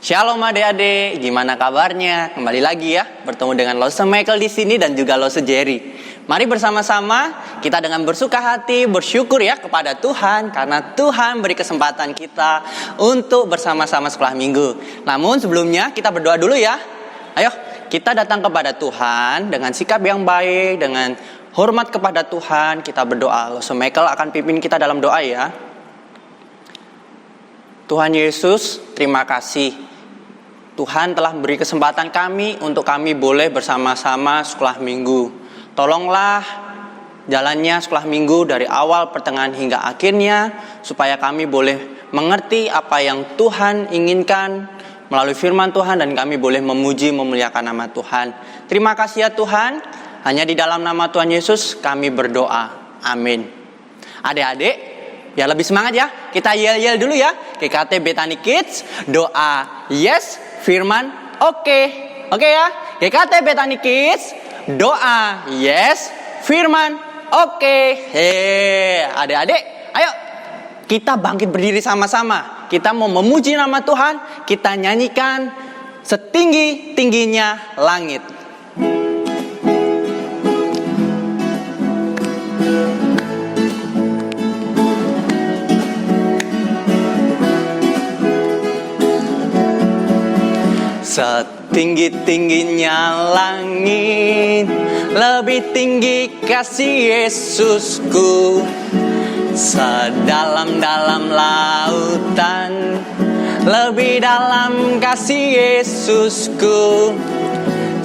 Shalom adik-adik, gimana kabarnya? Kembali lagi ya, bertemu dengan Lose Michael di sini dan juga Lose Jerry. Mari bersama-sama kita dengan bersuka hati bersyukur ya kepada Tuhan karena Tuhan beri kesempatan kita untuk bersama-sama sekolah minggu. Namun sebelumnya kita berdoa dulu ya. Ayo kita datang kepada Tuhan dengan sikap yang baik, dengan hormat kepada Tuhan. Kita berdoa. Lose Michael akan pimpin kita dalam doa ya. Tuhan Yesus, terima kasih. Tuhan telah beri kesempatan kami untuk kami boleh bersama-sama sekolah minggu. Tolonglah jalannya sekolah minggu dari awal, pertengahan hingga akhirnya, supaya kami boleh mengerti apa yang Tuhan inginkan melalui firman Tuhan dan kami boleh memuji memuliakan nama Tuhan. Terima kasih ya Tuhan. Hanya di dalam nama Tuhan Yesus kami berdoa. Amin. Adik-adik, biar lebih semangat ya, kita yel-yel dulu ya. GKT Bethany Kids, doa yes, firman oke. Oke ya, GKT Bethany Kids, doa yes, firman oke. Adik-adik, ayo kita bangkit berdiri sama-sama. Kita mau memuji nama Tuhan, kita nyanyikan setinggi-tingginya langit. Setinggi-tingginya langit, lebih tinggi kasih Yesusku. Sedalam-dalam lautan, lebih dalam kasih Yesusku.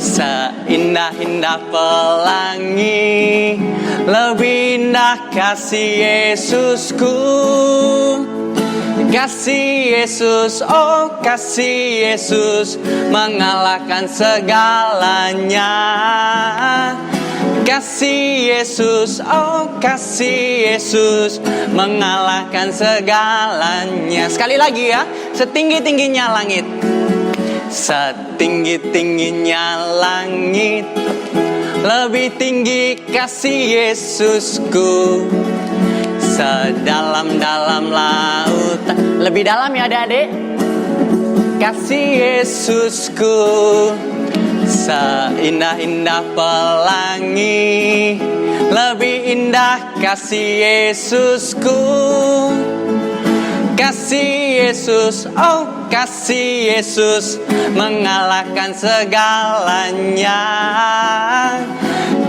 Seindah-indah pelangi, lebih indah kasih Yesusku. Kasih Yesus, oh kasih Yesus, mengalahkan segalanya. Kasih Yesus, oh kasih Yesus, mengalahkan segalanya. Sekali lagi ya, setinggi-tingginya langit. Setinggi-tingginya langit, lebih tinggi kasih Yesusku. Sedalam-dalam lautan, lebih dalam ya adik-adik, kasih Yesusku. Seindah-indah pelangi, lebih indah kasih Yesusku. Kasih Yesus, oh kasih Yesus, mengalahkan segalanya.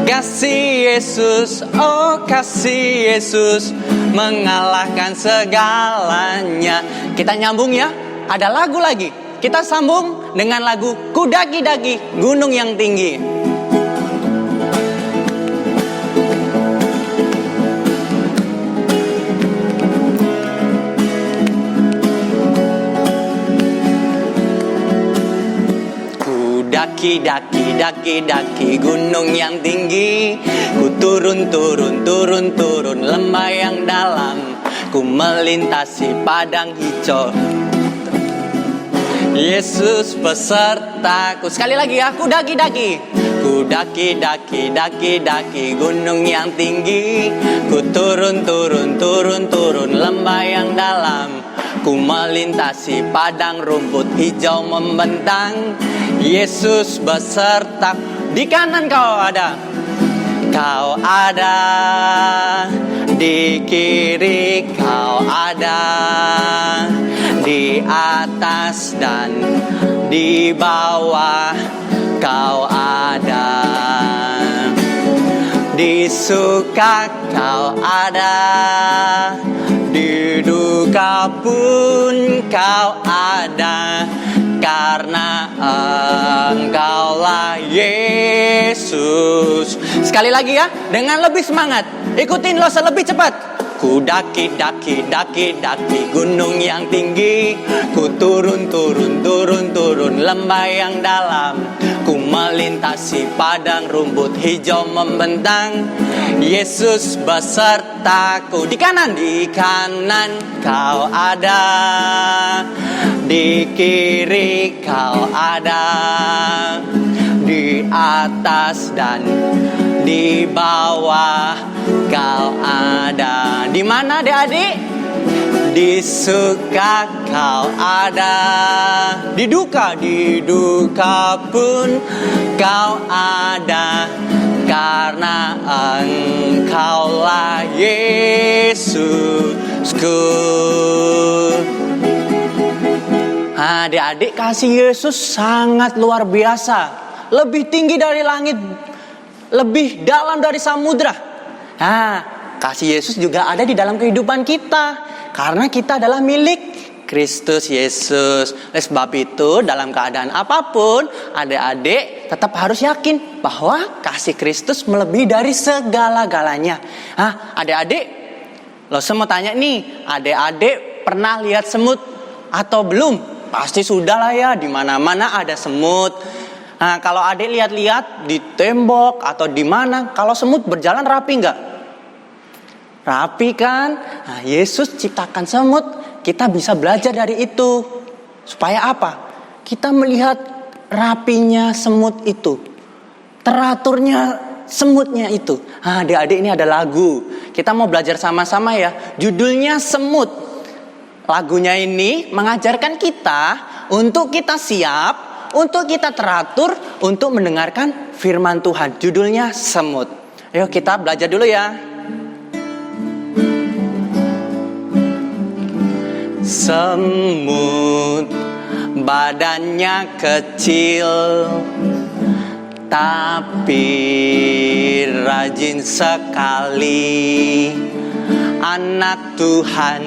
Kasih Yesus, oh kasih Yesus, mengalahkan segalanya. Kita nyambung ya, ada lagu lagi. Kita sambung dengan lagu Ku Daki-daki Gunung yang Tinggi. Daki gunung yang tinggi, ku turun lembah yang dalam, ku melintasi padang hijau. Yesus besertaku. Sekali lagi ya, ku daki-daki gunung yang tinggi, ku turun lembah yang dalam, ku melintasi padang rumput hijau membentang. Yesus beserta. Di kanan kau ada, di kiri kau ada, di atas dan di bawah kau ada, di suka kau ada, di duka pun kau ada. Karena Engkaulah Yesus. Sekali lagi ya, dengan lebih semangat. Ikutin Lose lebih cepat. Ku daki-daki gunung yang tinggi, ku turun lembah yang dalam, ku melintasi padang rumput hijau membentang. Yesus besertaku. Di kanan kau ada, di kiri kau ada, di atas dan di bawah kau ada. Di mana adik-adik? Di suka kau ada, di duka pun kau ada, karena engkaulah Yesusku. Adik-adik, kasih Yesus sangat luar biasa, lebih tinggi dari langit, lebih dalam dari samudra. Kasih Yesus juga ada di dalam kehidupan kita, karena kita adalah milik Kristus Yesus. Oleh sebab itu, dalam keadaan apapun, adik-adik tetap harus yakin bahwa kasih Kristus melebihi dari segala-galanya. Adik-adik, Lose mau tanya nih, adik-adik pernah lihat semut atau belum? Pasti sudah lah ya, di mana-mana ada semut. Nah, kalau adik lihat-lihat di tembok atau di mana, kalau semut berjalan rapi nggak? Rapi kan? Nah, Yesus ciptakan semut, kita bisa belajar dari itu. Supaya apa? Kita melihat rapinya semut itu, teraturnya semutnya itu. Adik-adik, ini ada lagu, kita mau belajar sama-sama ya. Judulnya Semut. Lagunya ini mengajarkan kita untuk kita siap, untuk kita teratur, untuk mendengarkan firman Tuhan. Judulnya Semut. Ayo kita belajar dulu ya. Semut badannya kecil, tapi rajin sekali. Anak Tuhan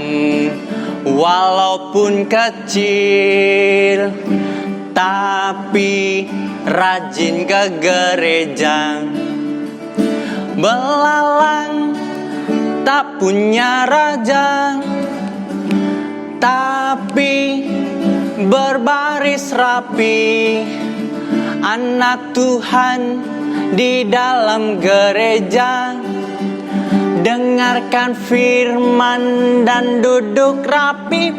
walaupun kecil, tapi rajin ke gereja. Belalang tak punya raja, tapi berbaris rapi. Anak Tuhan di dalam gereja, dengarkan firman dan duduk rapi.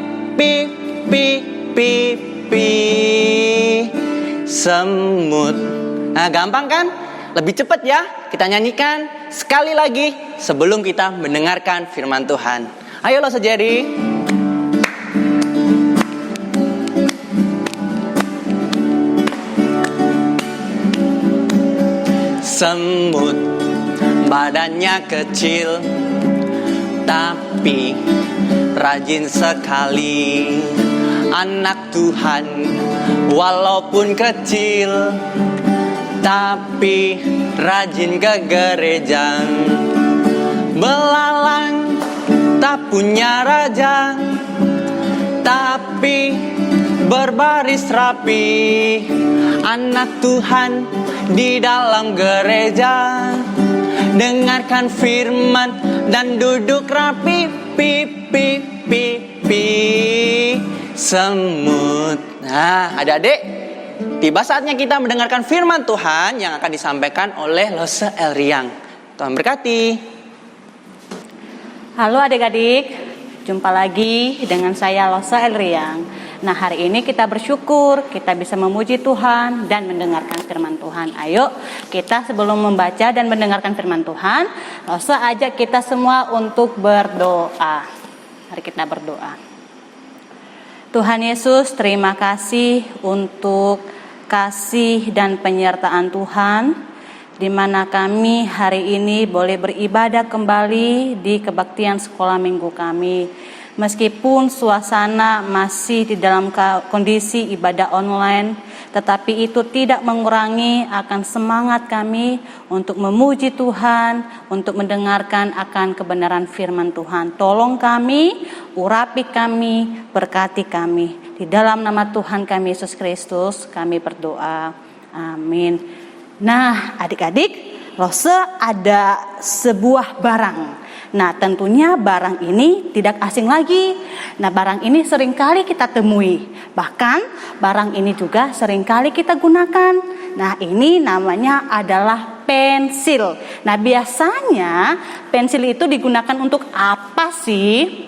Semut. Nah, gampang kan? Lebih cepat ya. Kita nyanyikan sekali lagi sebelum kita mendengarkan firman Tuhan. Ayo lo sejadi. Semut badannya kecil, tapi rajin sekali. Anak Tuhan walaupun kecil, tapi rajin ke gereja. Belalang tak punya raja, tapi berbaris rapi. Anak Tuhan di dalam gereja, dengarkan firman dan duduk rapi. Semut. Nah, adik-adik, tiba saatnya kita mendengarkan firman Tuhan yang akan disampaikan oleh Lose Elriang. Tuhan berkati. Halo adik-adik, jumpa lagi dengan saya Lose Elriang. Nah, hari ini kita bersyukur kita bisa memuji Tuhan dan mendengarkan firman Tuhan. Ayo kita sebelum membaca dan mendengarkan firman Tuhan, Lose ajak kita semua untuk berdoa. Mari kita berdoa. Tuhan Yesus, terima kasih untuk kasih dan penyertaan Tuhan, di mana kami hari ini boleh beribadah kembali di kebaktian sekolah minggu kami. Meskipun suasana masih di dalam kondisi ibadah online, tetapi itu tidak mengurangi akan semangat kami untuk memuji Tuhan, untuk mendengarkan akan kebenaran firman Tuhan. Tolong kami, urapi kami, berkati kami. Di dalam nama Tuhan kami Yesus Kristus kami berdoa. Amin. Nah, adik-adik, Lose ada sebuah barang. Nah, tentunya barang ini tidak asing lagi. Nah, barang ini seringkali kita temui. Bahkan barang ini juga seringkali kita gunakan. Nah, ini namanya adalah pensil. Nah, biasanya pensil itu digunakan untuk apa sih?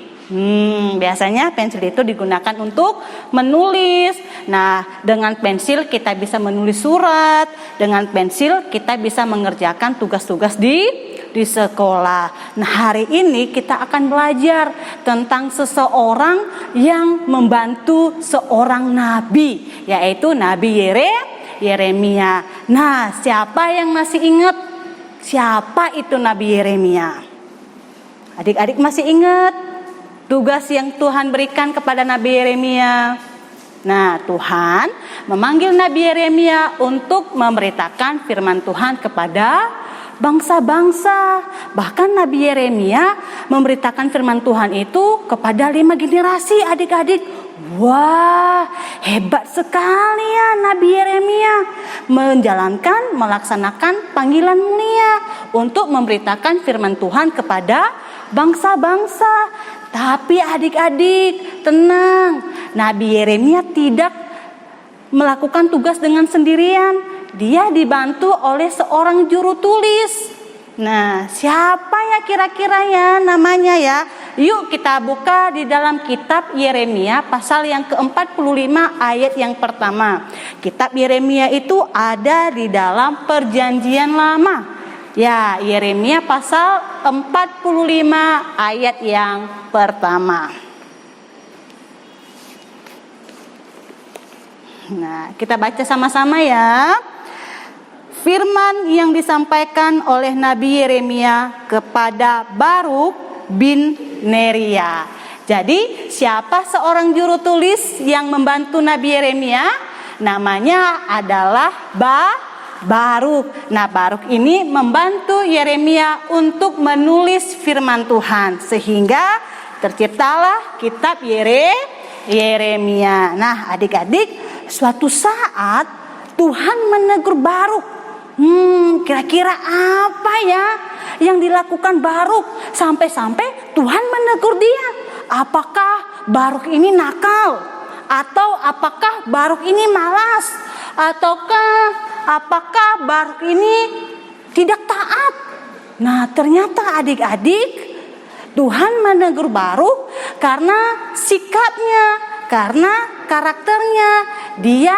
Biasanya pensil itu digunakan untuk menulis. Nah, dengan pensil kita bisa menulis surat. Dengan pensil kita bisa mengerjakan tugas-tugas di di sekolah. Nah, hari ini kita akan belajar tentang seseorang yang membantu seorang nabi, yaitu Nabi Yeremia. Nah, siapa yang masih ingat siapa itu Nabi Yeremia? Adik-adik masih ingat tugas yang Tuhan berikan kepada Nabi Yeremia? Nah, Tuhan memanggil Nabi Yeremia untuk memberitakan firman Tuhan kepada bangsa-bangsa. Bahkan Nabi Yeremia memberitakan firman Tuhan itu kepada 5 generasi, adik-adik. Wah, hebat sekali ya Nabi Yeremia melaksanakan panggilan mulia untuk memberitakan firman Tuhan kepada bangsa-bangsa. Tapi adik-adik, tenang, Nabi Yeremia tidak melakukan tugas dengan sendirian. Dia dibantu oleh seorang juru tulis. Nah, siapa ya kira-kira ya namanya ya? Yuk kita buka di dalam kitab Yeremia pasal yang ke-45 ayat yang pertama. Kitab Yeremia itu ada di dalam Perjanjian Lama. Ya, Yeremia pasal 45 ayat yang pertama. Nah, kita baca sama-sama ya. Firman yang disampaikan oleh Nabi Yeremia kepada Baruk bin Neria. Jadi, siapa seorang juru tulis yang membantu Nabi Yeremia? Namanya adalah Baruk. Nah, Baruk ini membantu Yeremia untuk menulis firman Tuhan sehingga terciptalah kitab Yeremia. Nah, adik-adik, suatu saat Tuhan menegur Baruk. Kira-kira apa ya yang dilakukan Baruk sampai-sampai Tuhan menegur dia? Apakah Baruk ini nakal? Atau apakah Baruk ini malas? Apakah Baruk ini tidak taat? Nah, ternyata adik-adik, Tuhan menegur Baruk karena sikapnya, karena karakternya. Dia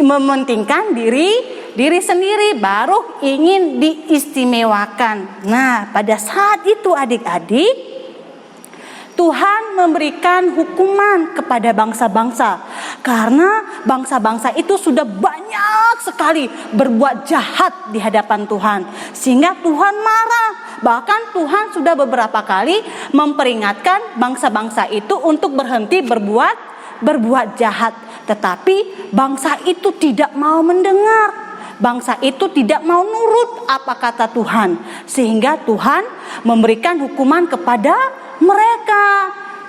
mementingkan diri sendiri. Baruk ingin diistimewakan. Nah, pada saat itu adik-adik, Tuhan memberikan hukuman kepada bangsa-bangsa karena bangsa-bangsa itu sudah banyak sekali berbuat jahat di hadapan Tuhan, sehingga Tuhan marah. Bahkan Tuhan sudah beberapa kali memperingatkan bangsa-bangsa itu untuk berhenti berbuat jahat, tetapi bangsa itu tidak mau mendengar. Bangsa itu tidak mau nurut apa kata Tuhan, sehingga Tuhan memberikan hukuman kepada mereka.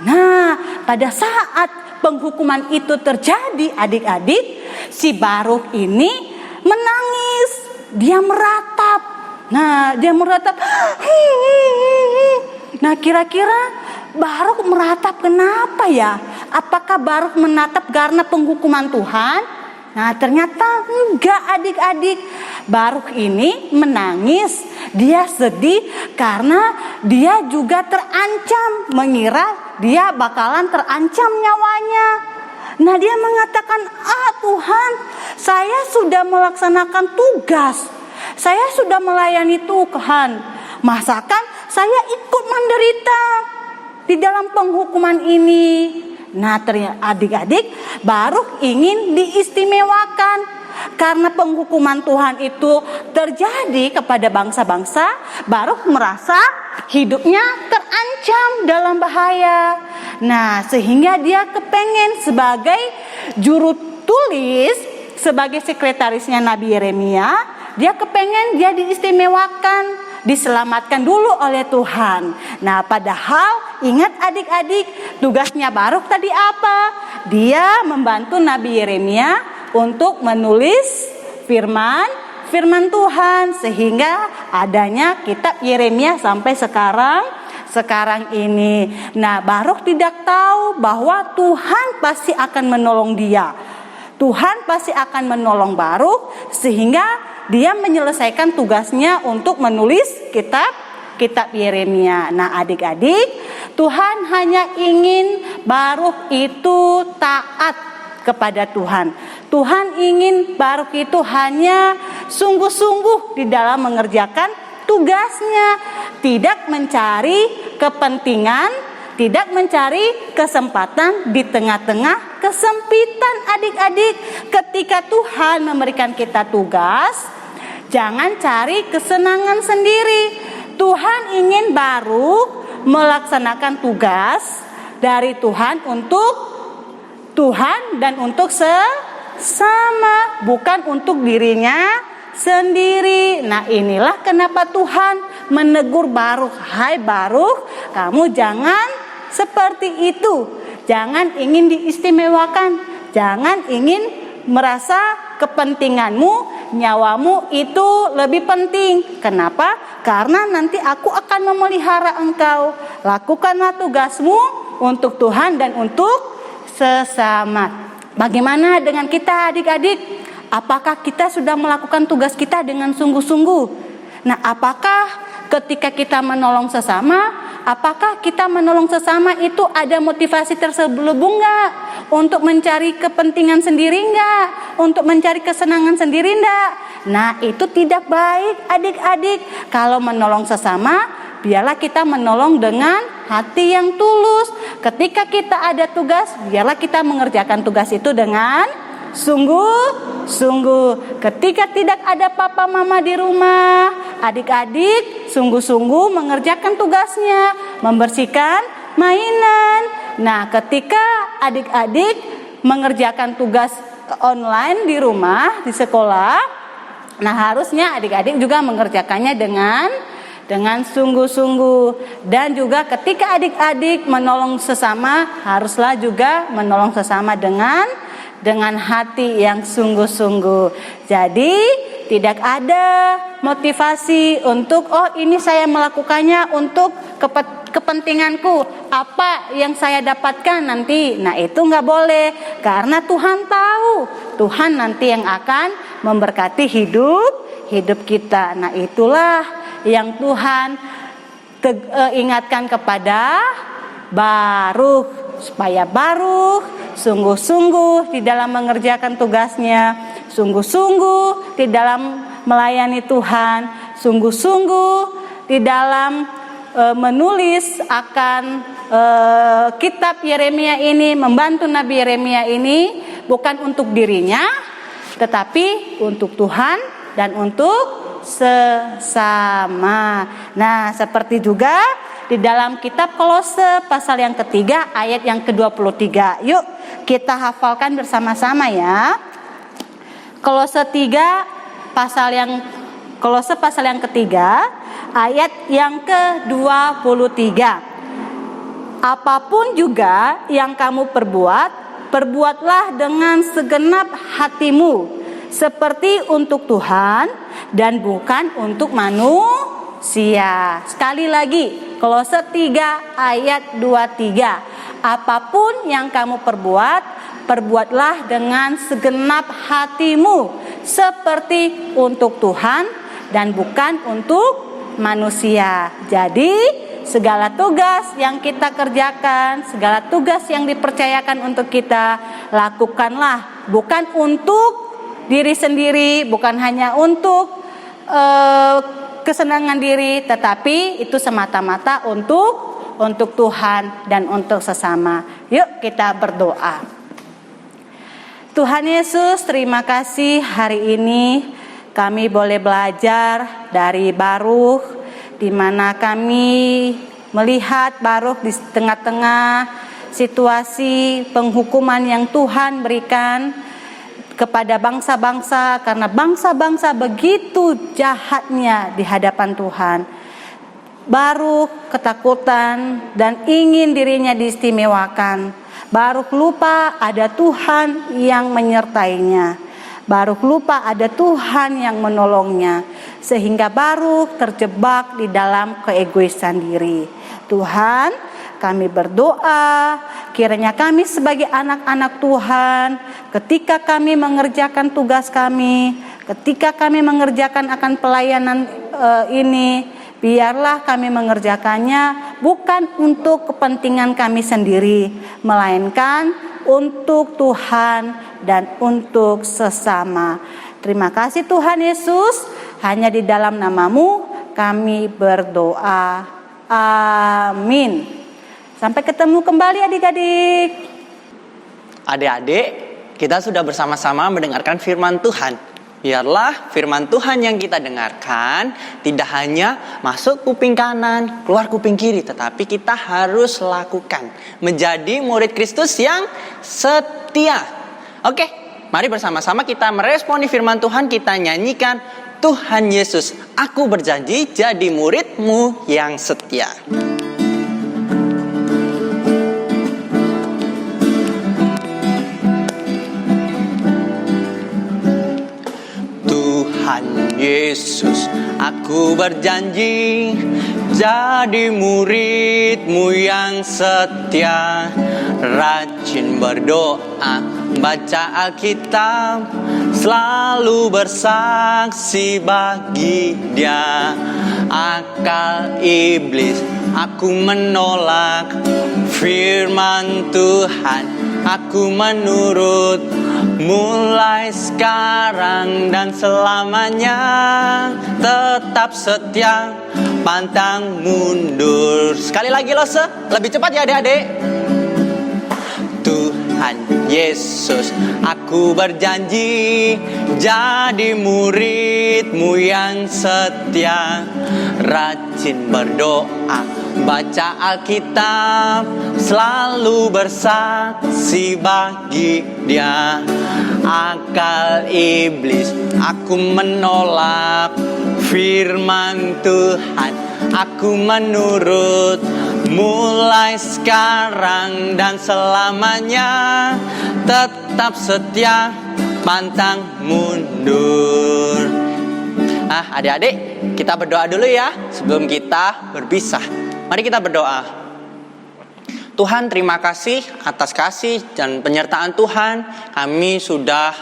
Nah, pada saat penghukuman itu terjadi, adik-adik, si Baruk ini menangis. Dia meratap. Nah, Nah, kira-kira Baruk meratap kenapa ya? Apakah Baruk menatap karena penghukuman Tuhan? Nah, ternyata enggak, adik-adik. Baruk ini menangis, dia sedih karena dia juga terancam, mengira dia bakalan terancam nyawanya. Nah, dia mengatakan, Tuhan, saya sudah melaksanakan tugas, saya sudah melayani Tuhan, masakan saya ikut menderita di dalam penghukuman ini. Nah, ternyata adik-adik, Baruk ingin diistimewakan. Karena penghukuman Tuhan itu terjadi kepada bangsa-bangsa, Baruk merasa hidupnya terancam dalam bahaya. Nah, sehingga dia kepengen sebagai juru tulis, sebagai sekretarisnya Nabi Yeremia, dia kepengen dia diistimewakan, diselamatkan dulu oleh Tuhan. Nah, padahal ingat adik-adik, tugasnya Baruk tadi apa? Dia membantu Nabi Yeremia untuk menulis firman Tuhan, sehingga adanya kitab Yeremia sampai sekarang ini. Nah, Baruk tidak tahu bahwa Tuhan pasti akan menolong dia. Tuhan pasti akan menolong Baruk sehingga dia menyelesaikan tugasnya untuk menulis kitab Yeremia. Nah, adik-adik, Tuhan hanya ingin Baruk itu taat kepada Tuhan. Tuhan ingin Baruk itu hanya sungguh-sungguh di dalam mengerjakan tugasnya, tidak mencari kepentingan, tidak mencari kesempatan di tengah-tengah kesempitan. Adik-adik, ketika Tuhan memberikan kita tugas, jangan cari kesenangan sendiri. Tuhan ingin baru melaksanakan tugas dari Tuhan untuk Tuhan dan untuk sesama, bukan untuk dirinya sendiri. Nah, inilah kenapa Tuhan menegur Barukh, "Hai Barukh, kamu jangan seperti itu. Jangan ingin diistimewakan, jangan ingin merasa kepentinganmu, nyawamu itu lebih penting. Kenapa? Karena nanti aku akan memelihara engkau. Lakukanlah tugasmu untuk Tuhan dan untuk sesama." Bagaimana dengan kita, adik-adik? Apakah kita sudah melakukan tugas kita dengan sungguh-sungguh? Nah, apakah ketika kita menolong sesama, apakah kita menolong sesama itu ada motivasi terselubung enggak? Untuk mencari kepentingan sendiri enggak? Untuk mencari kesenangan sendiri enggak? Nah, itu tidak baik, adik-adik. Kalau menolong sesama, biarlah kita menolong dengan hati yang tulus. Ketika kita ada tugas, biarlah kita mengerjakan tugas itu dengan sungguh-sungguh. Ketika tidak ada papa mama di rumah, adik-adik sungguh-sungguh mengerjakan tugasnya, membersihkan mainan. Nah, ketika adik-adik mengerjakan tugas online di rumah, di sekolah, nah harusnya adik-adik juga mengerjakannya dengan sungguh-sungguh. Dan juga ketika adik-adik menolong sesama, haruslah juga menolong sesama dengan hati yang sungguh-sungguh. Jadi tidak ada motivasi untuk ini saya melakukannya untuk kepentinganku, apa yang saya dapatkan nanti. Nah, itu nggak boleh, karena Tuhan tahu, Tuhan nanti yang akan memberkati hidup kita. Nah, itulah yang Tuhan ingatkan kepada Barukh, supaya Barukh sungguh-sungguh di dalam mengerjakan tugasnya, sungguh-sungguh di dalam melayani Tuhan, sungguh-sungguh di dalam menulis akan kitab Yeremia ini, membantu Nabi Yeremia ini, bukan untuk dirinya, tetapi untuk Tuhan dan untuk sesama. Nah, seperti juga di dalam kitab Kolose pasal yang ketiga ayat yang ke-23. Yuk kita hafalkan bersama-sama ya. Kolose pasal yang ketiga ayat yang ke-23. Apapun juga yang kamu perbuat, perbuatlah dengan segenap hatimu, seperti untuk Tuhan dan bukan untuk manusia. Sekali lagi, Kolose 3 ayat 23. Apapun yang kamu perbuat, perbuatlah dengan segenap hatimu, seperti untuk Tuhan dan bukan untuk manusia. Jadi segala tugas yang kita kerjakan, segala tugas yang dipercayakan untuk kita, lakukanlah bukan untuk diri sendiri, bukan hanya untuk kesenangan diri, tetapi itu semata-mata untuk Tuhan dan untuk sesama. Yuk kita berdoa. Tuhan Yesus, terima kasih hari ini kami boleh belajar dari Barukh, di mana kami melihat Barukh di tengah-tengah situasi penghukuman yang Tuhan berikan kepada bangsa-bangsa, karena bangsa-bangsa begitu jahatnya di hadapan Tuhan. Barukh ketakutan dan ingin dirinya diistimewakan. Barukh lupa ada Tuhan yang menyertainya. Barukh lupa ada Tuhan yang menolongnya, sehingga Barukh terjebak di dalam keegoisan diri. Tuhan, kami berdoa kiranya kami sebagai anak-anak Tuhan, ketika kami mengerjakan tugas kami, ketika kami mengerjakan akan pelayanan ini, biarlah kami mengerjakannya bukan untuk kepentingan kami sendiri, melainkan untuk Tuhan dan untuk sesama. Terima kasih Tuhan Yesus, hanya di dalam nama-Mu kami berdoa. Amin. Sampai ketemu kembali adik-adik. Adik-adik, kita sudah bersama-sama mendengarkan firman Tuhan. Biarlah firman Tuhan yang kita dengarkan tidak hanya masuk kuping kanan, keluar kuping kiri, tetapi kita harus lakukan menjadi murid Kristus yang setia. Oke, mari bersama-sama kita meresponi firman Tuhan, kita nyanyikan Tuhan Yesus, aku berjanji jadi muridmu yang setia. Tuhan Yesus, aku berjanji jadi muridmu yang setia, rajin berdoa, baca Alkitab, selalu bersaksi bagi Dia. Akal iblis aku menolak, firman Tuhan aku menurut. Mulai sekarang dan selamanya tetap setia, pantang mundur. Sekali lagi Lose, lebih cepat ya adik-adik. Tuhan Yesus, aku berjanji jadi muridmu yang setia, rajin berdoa, baca Alkitab, selalu bersaksi bagi Dia. Akal iblis aku menolak, firman Tuhan aku menurut. Mulai sekarang dan selamanya tetap setia, pantang mundur. Adik-adik, kita berdoa dulu ya sebelum kita berpisah. Mari kita berdoa. Tuhan, terima kasih atas kasih dan penyertaan Tuhan. Kami sudah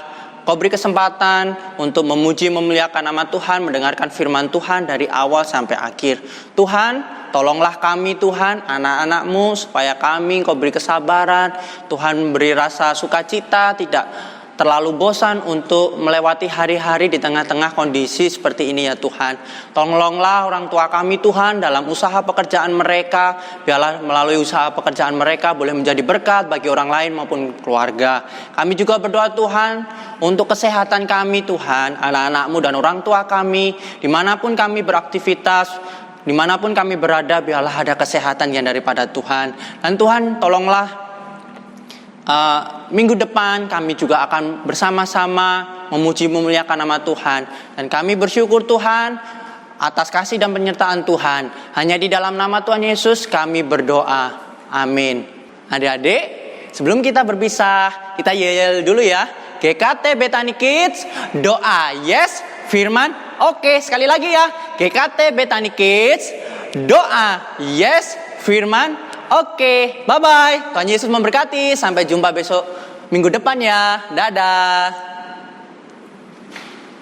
Kau beri kesempatan untuk memuji memuliakan nama Tuhan, mendengarkan firman Tuhan dari awal sampai akhir. Tuhan, tolonglah kami Tuhan, anak-anak-Mu, supaya kami Kau beri kesabaran. Tuhan beri rasa sukacita, tidak terlalu bosan untuk melewati hari-hari di tengah-tengah kondisi seperti ini ya Tuhan. Tolonglah orang tua kami Tuhan dalam usaha pekerjaan mereka. Biarlah melalui usaha pekerjaan mereka boleh menjadi berkat bagi orang lain maupun keluarga. Kami juga berdoa Tuhan untuk kesehatan kami Tuhan, anak-anak-Mu dan orang tua kami, dimanapun kami beraktivitas, dimanapun kami berada, biarlah ada kesehatan yang daripada Tuhan. Dan Tuhan tolonglah minggu depan kami juga akan bersama-sama memuji memuliakan nama Tuhan. Dan kami bersyukur Tuhan atas kasih dan penyertaan Tuhan. Hanya di dalam nama Tuhan Yesus kami berdoa. Amin. Adik-adik, sebelum kita berpisah, kita yel dulu ya. GKT Bethany Kids, doa yes, firman oke. Sekali lagi ya, GKT Bethany Kids, doa yes, firman oke. Bye-bye. Tuhan Yesus memberkati. Sampai jumpa besok minggu depan ya. Dadah.